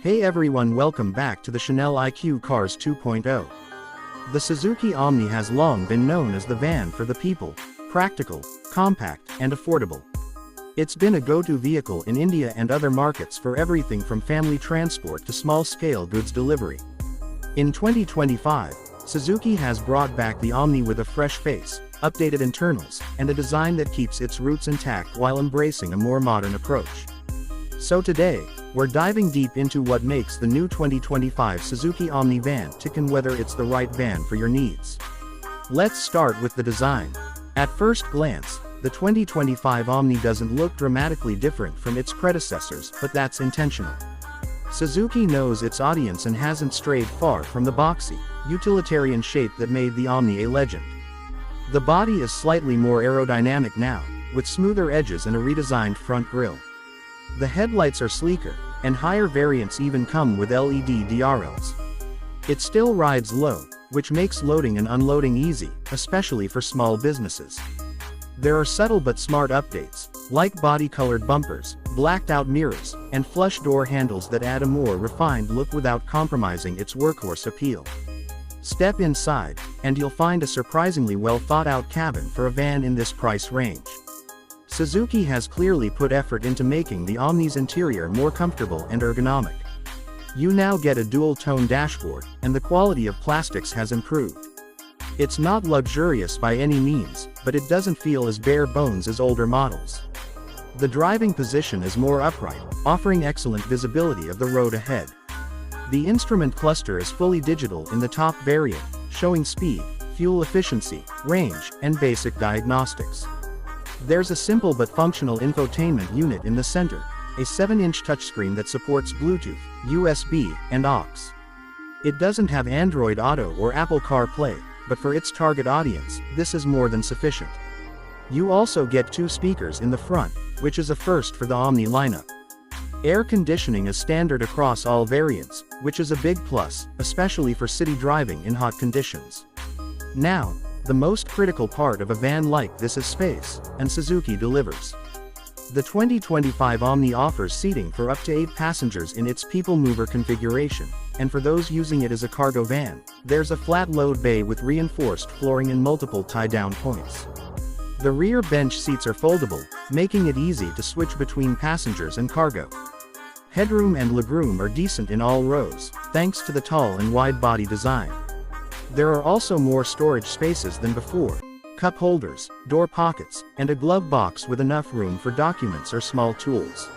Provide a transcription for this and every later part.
Hey everyone, welcome back to the Chanel IQ Cars 2.0. The Suzuki Omni has long been known as the van for the people, practical, compact, and affordable. It's been a go-to vehicle in India and other markets for everything from family transport to small-scale goods delivery. In 2025, Suzuki has brought back the Omni with a fresh face, updated internals, and a design that keeps its roots intact while embracing a more modern approach. So today, we're diving deep into what makes the new 2025 Suzuki Omni van tick and whether it's the right van for your needs. Let's start with the design. At first glance, the 2025 Omni doesn't look dramatically different from its predecessors, but that's intentional. Suzuki knows its audience and hasn't strayed far from the boxy, utilitarian shape that made the Omni a legend. The body is slightly more aerodynamic now, with smoother edges and a redesigned front grille. The headlights are sleeker, and higher variants even come with LED DRLs. It still rides low, which makes loading and unloading easy, especially for small businesses. There are subtle but smart updates, like body-colored bumpers, blacked-out mirrors, and flush door handles that add a more refined look without compromising its workhorse appeal. Step inside, and you'll find a surprisingly well-thought-out cabin for a van in this price range. Suzuki has clearly put effort into making the Omni's interior more comfortable and ergonomic. You now get a dual-tone dashboard, and the quality of plastics has improved. It's not luxurious by any means, but it doesn't feel as bare bones as older models. The driving position is more upright, offering excellent visibility of the road ahead. The instrument cluster is fully digital in the top variant, showing speed, fuel efficiency, range, and basic diagnostics. There's a simple but functional infotainment unit in the center, a 7-inch touchscreen that supports Bluetooth, USB, and aux. It doesn't have Android Auto or Apple CarPlay, but for its target audience, this is more than sufficient. You also get 2 speakers in the front, which is a first for the Omni lineup. Air conditioning is standard across all variants, which is a big plus, especially for city driving in hot conditions. Now, the most critical part of a van like this is space, and Suzuki delivers. The 2025 Omni offers seating for up to 8 passengers in its people mover configuration, and for those using it as a cargo van, there's a flat load bay with reinforced flooring and multiple tie-down points. The rear bench seats are foldable, making it easy to switch between passengers and cargo. Headroom and legroom are decent in all rows, thanks to the tall and wide body design. There are also more storage spaces than before: cup holders, door pockets, and a glove box with enough room for documents or small tools.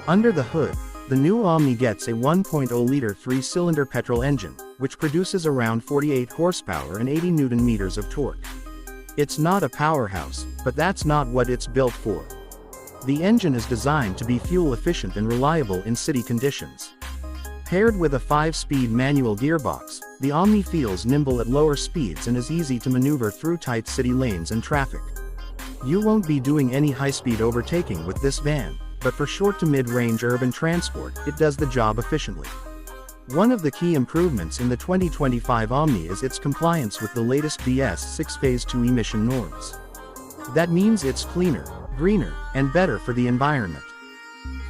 Under the hood, the new Omni gets a 1.0-liter 3-cylinder petrol engine, which produces around 48 horsepower and 80 Nm of torque. It's not a powerhouse, but that's not what it's built for. The engine is designed to be fuel efficient and reliable in city conditions. Paired with a 5-speed manual gearbox, the Omni feels nimble at lower speeds and is easy to maneuver through tight city lanes and traffic. You won't be doing any high-speed overtaking with this van, but for short to mid-range urban transport, it does the job efficiently. One of the key improvements in the 2025 Omni is its compliance with the latest BS6 Phase 2 emission norms. That means it's cleaner, greener, and better for the environment.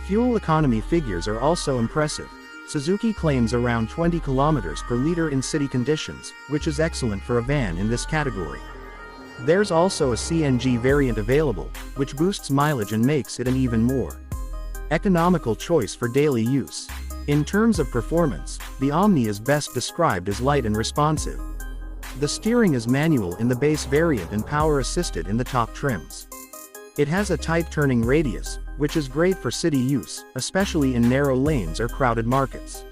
Fuel economy figures are also impressive. Suzuki claims around 20 kilometers per liter in city conditions, which is excellent for a van in this category. There's also a CNG variant available, which boosts mileage and makes it an even more economical choice for daily use. In terms of performance, the Omni is best described as light and responsive. The steering is manual in the base variant and power-assisted in the top trims. It has a tight turning radius, which is great for city use, especially in narrow lanes or crowded markets.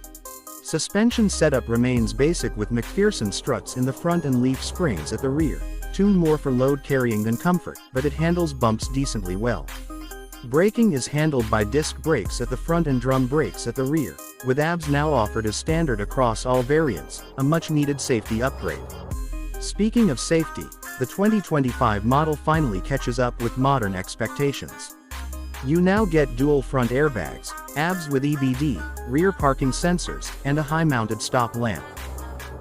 Suspension setup remains basic with McPherson struts in the front and leaf springs at the rear, tuned more for load carrying than comfort, but it handles bumps decently well. Braking is handled by disc brakes at the front and drum brakes at the rear, with ABS now offered as standard across all variants, a much-needed safety upgrade. Speaking of safety, the 2025 model finally catches up with modern expectations. You now get dual front airbags, ABS with EBD, rear parking sensors, and a high-mounted stop lamp.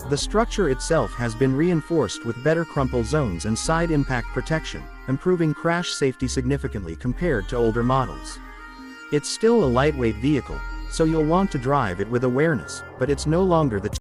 The structure itself has been reinforced with better crumple zones and side impact protection, improving crash safety significantly compared to older models. It's still a lightweight vehicle, So you'll want to drive it with awareness, but it's no longer the